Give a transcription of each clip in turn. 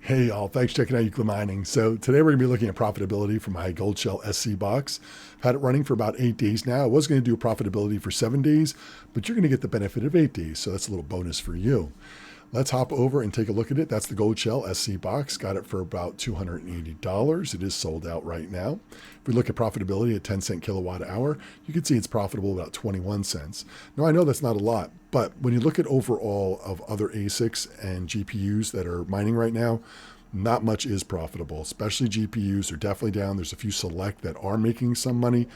Hey y'all, thanks for checking out Euclid Mining. So today we're going to be looking at profitability for my Goldshell SC Box. I've had it running for about 8 days now. I was going to do a profitability for 7 days, but you're going to get the benefit of 8 days. So that's a little bonus for you. Let's hop over and take a look at it. That's the Goldshell SC Box. Got it for about $280. It is sold out right now. If we look at profitability at 10 cent kilowatt hour, you can see it's profitable about 21 cents. Now I know that's not a lot, but when you look at overall of other ASICs and GPUs that are mining right now, not much is profitable, especially GPUs are definitely down. There's a few select that are making some money,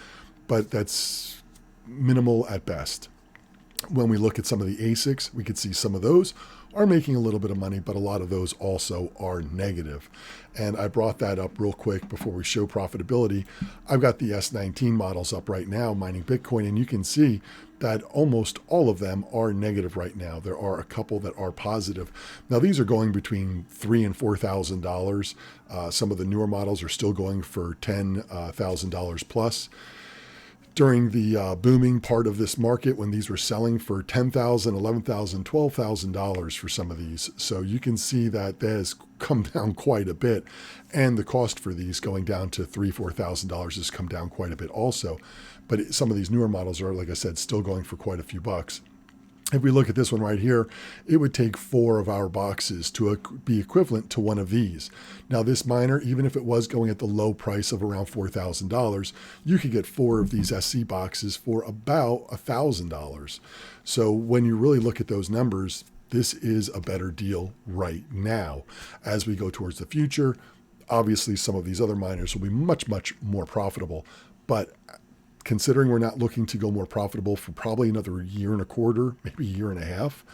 but that's minimal at best. When we look at some of the ASICs, we could see some of those are making a little bit of money, but a lot of those also are negative. And I brought that up real quick before we show profitability. I've got the S19 models up right now mining Bitcoin, and you can see that almost all of them are negative right now. There are a couple that are positive. Now these are going between $3,000 and $4,000. Some of the newer models are still going for $10,000 plus. During the booming part of this market, when these were selling for $10,000, $11,000, $12,000 for some of these. So you can see that has come down quite a bit. And the cost for these going down to $3,000, $4,000 has come down quite a bit also. But some of these newer models are, like I said, still going for quite a few bucks. If we look at this one right here, it would take 4 of our boxes to be equivalent to one of these. Now this miner, even if it was going at the low price of around $4,000, you could get 4 of these SC boxes for about $1,000. So when you really look at those numbers, this is a better deal right now. As we go towards the future, obviously some of these other miners will be much, much more profitable. But considering we're not looking to go more profitable for probably another year and a quarter, maybe a year and a half,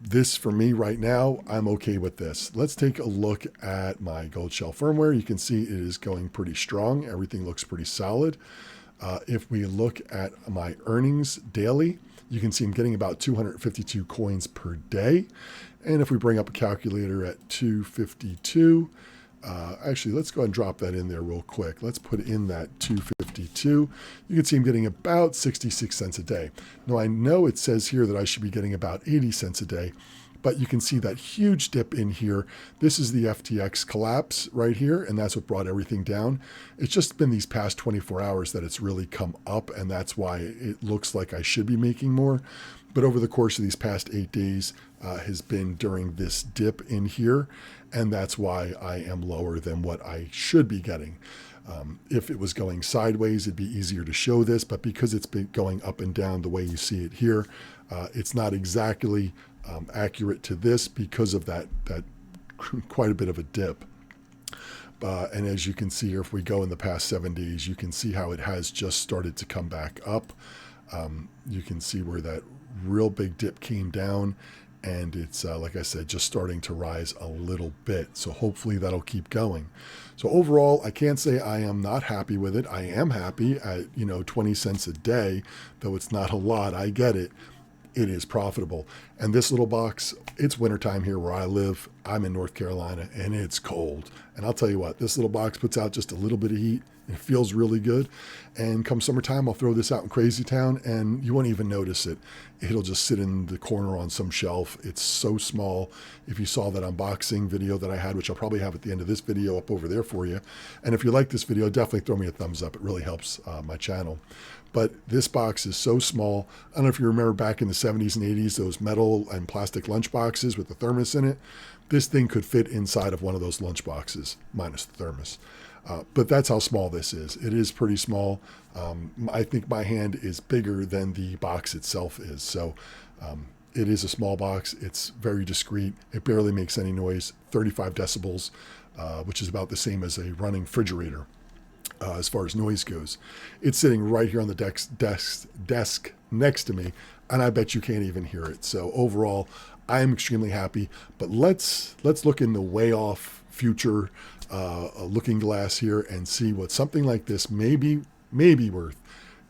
this for me right now, I'm okay with this. Let's take a look at my Goldshell firmware. You can see it is going pretty strong. Everything looks pretty solid. If we look at my earnings daily, you can see I'm getting about 252 coins per day. And if we bring up a calculator at 252, actually, let's go ahead and drop that in there real quick. Let's put in that 252. You can see I'm getting about 66 cents a day. Now, I know it says here that I should be getting about 80 cents a day, but you can see that huge dip in here. This is the FTX collapse right here, and that's what brought everything down. It's just been these past 24 hours that it's really come up, and that's why it looks like I should be making more. But over the course of these past 8 days has been during this dip in here, and that's why I am lower than what I should be getting. If it was going sideways, it'd be easier to show this, but because it's been going up and down the way you see it here, it's not exactly accurate to this because of that quite a bit of a dip. And as you can see here, if we go in the past 7 days, you can see how it has just started to come back up. You can see where that real big dip came down, and it's like I said, just starting to rise a little bit. So hopefully that'll keep going. So overall, I can't say I am not happy with it. I am happy at 20 cents a day, though it's not a lot. I get it. It is profitable. And this little box, it's wintertime here where I live. I'm in North Carolina and it's cold. And I'll tell you what, this little box puts out just a little bit of heat. It feels really good. And come summertime, I'll throw this out in Crazy Town and you won't even notice it. It'll just sit in the corner on some shelf. It's so small. If you saw that unboxing video that I had, which I'll probably have at the end of this video up over there for you. And if you like this video, definitely throw me a thumbs up. It really helps my channel. But this box is so small. I don't know if you remember back in the 70s and 80s, those metal and plastic lunch boxes with the thermos in it. This thing could fit inside of one of those lunch boxes, minus the thermos. But that's how small this is. It is pretty small. I think my hand is bigger than the box itself is. So it is a small box. It's very discreet. It barely makes any noise, 35 decibels, which is about the same as a running refrigerator. As far as noise goes, it's sitting right here on the desk next to me, and I bet you can't even hear it. So overall, I am extremely happy. But let's look in the way off future looking glass here and see what something like this may be worth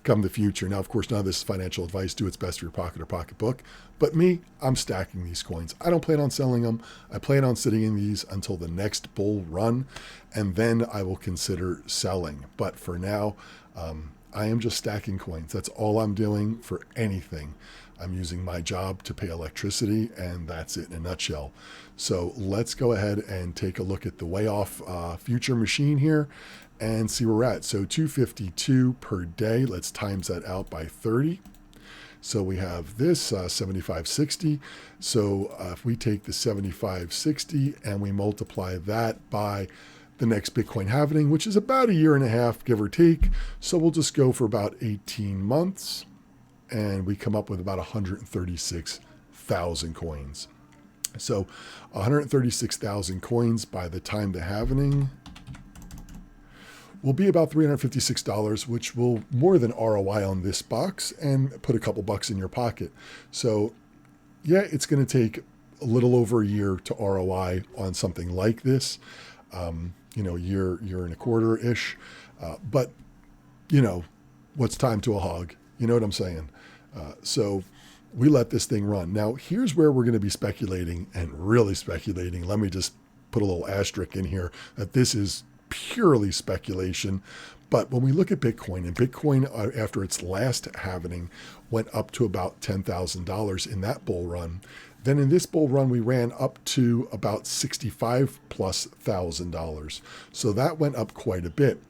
come the future. Now, of course, none of this is financial advice. Do its best for your pocket or pocketbook. But me, I'm stacking these coins. I don't plan on selling them. I plan on sitting in these until the next bull run, and then I will consider selling. But for now, I am just stacking coins. That's all I'm doing for anything. I'm using my job to pay electricity, and that's it in a nutshell. So let's go ahead and take a look at the way off future machine here and see where we're at. So 252 per day. Let's times that out by 30. So we have this 7560. So if we take the 7560 and we multiply that by the next Bitcoin halving, which is about a year and a half, give or take. So we'll just go for about 18 months, and we come up with about 136,000 coins. So 136,000 coins by the time the halving will be about $356, which will more than ROI on this box and put a couple bucks in your pocket. So yeah, it's going to take a little over a year to ROI on something like this. Year and a quarter-ish. But, what's time to a hog? You know what I'm saying? So we let this thing run. Now, here's where we're going to be speculating, and really speculating. Let me just put a little asterisk in here that this is purely speculation. But when we look at Bitcoin, and Bitcoin, after its last halving, went up to about $10,000 in that bull run. Then in this bull run, we ran up to about $65,000+. So that went up quite a bit.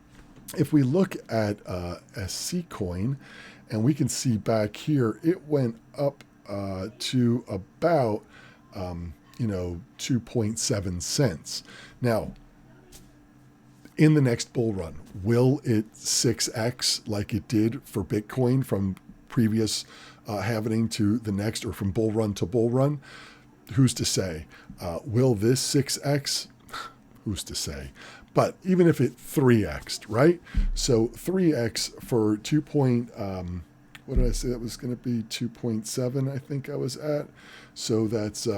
If we look at SC coin, and we can see back here, it went up to about 2.7 cents. Now, in the next bull run, will it 6x like it did for Bitcoin from previous halving to the next, or from bull run to bull run? Who's to say? Will this 6x? Who's to say? But even if it 3x'd, right? So 3x for what did I say that was going to be? 2.7, I think I was at. So that's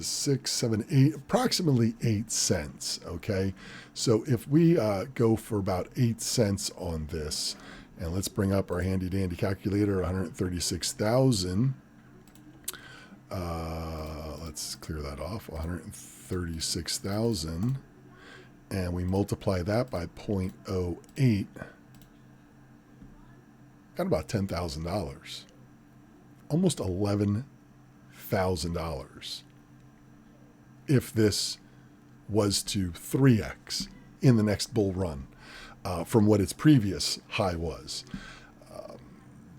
6, 7, 8, approximately 8 cents. Okay. So if we go for about 8 cents on this, and let's bring up our handy dandy calculator, 136,000. Let's clear that off. 136,000. And we multiply that by 0.08. Got about $10,000. Almost $11,000. If this was to 3x in the next bull run. From what its previous high was.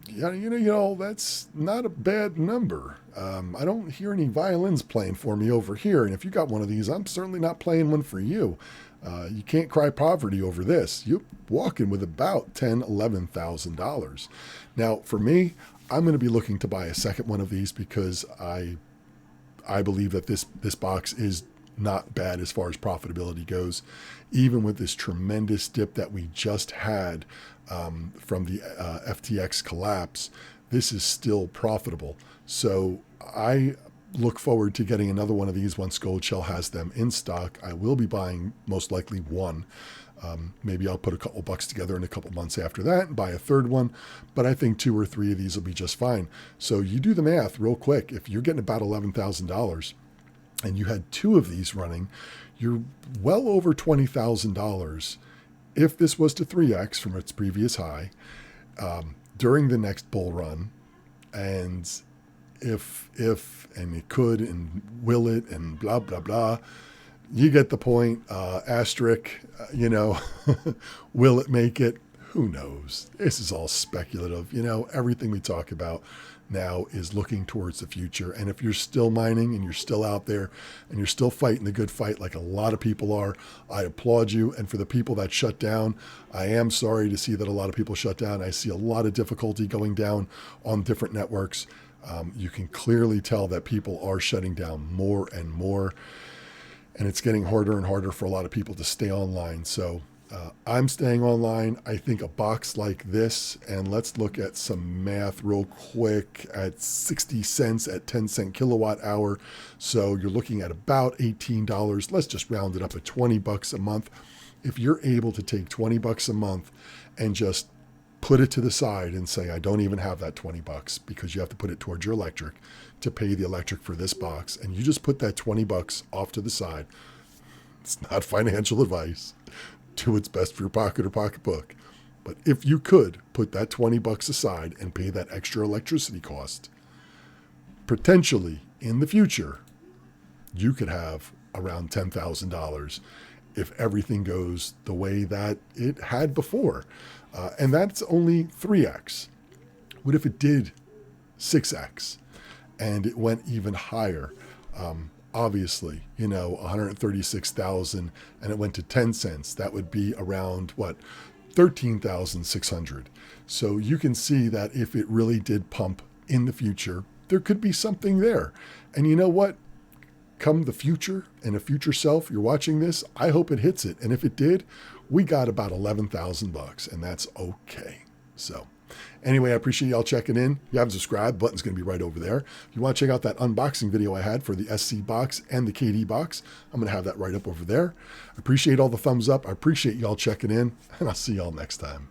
That's not a bad number. I don't hear any violins playing for me over here. And if you got one of these, I'm certainly not playing one for you. You can't cry poverty over this. You're walking with about $10,000, $11,000. Now, for me, I'm going to be looking to buy a second one of these because I believe that this box is not bad as far as profitability goes. Even with this tremendous dip that we just had from the FTX collapse, this is still profitable. So I look forward to getting another one of these once Goldshell has them in stock. I will be buying most likely one. Maybe I'll put a couple bucks together in a couple months after that and buy a third one. But I think 2 or 3 of these will be just fine. So you do the math real quick. If you're getting about $11,000 and you had 2 of these running, you're well over $20,000 if this was to 3x from its previous high during the next bull run. And if and it could and will it and blah, blah, blah. You get the point. Asterisk, will it make it? Who knows? This is all speculative. Everything we talk about now is looking towards the future. And if you're still mining and you're still out there and you're still fighting the good fight like a lot of people are, I applaud you. And for the people that shut down, I am sorry to see that a lot of people shut down. I see a lot of difficulty going down on different networks. You can clearly tell that people are shutting down more and more. And it's getting harder and harder for a lot of people to stay online. So I'm staying online. I think a box like this, and let's look at some math real quick, at 60 cents at 10 cent kilowatt hour. So you're looking at about $18. Let's just round it up at 20 bucks a month. If you're able to take 20 bucks a month and just put it to the side and say, I don't even have that 20 bucks because you have to put it towards your electric to pay the electric for this box. And you just put that 20 bucks off to the side. It's not financial advice. Do what's best for your pocket or pocketbook. But if you could put that 20 bucks aside and pay that extra electricity cost, potentially in the future, you could have around $10,000 if everything goes the way that it had before. And that's only 3x. What if it did 6x and it went even higher? Obviously, 136,000 and it went to 10 cents. That would be around what? 13,600. So you can see that if it really did pump in the future, there could be something there. And you know what? Come the future and a future self, you're watching this, I hope it hits it. And if it did, we got about 11,000 bucks, and that's okay. So anyway, I appreciate y'all checking in. If you haven't subscribed, button's going to be right over there. If you want to check out that unboxing video I had for the SC box and the KD box, I'm going to have that right up over there. I appreciate all the thumbs up. I appreciate y'all checking in, and I'll see y'all next time.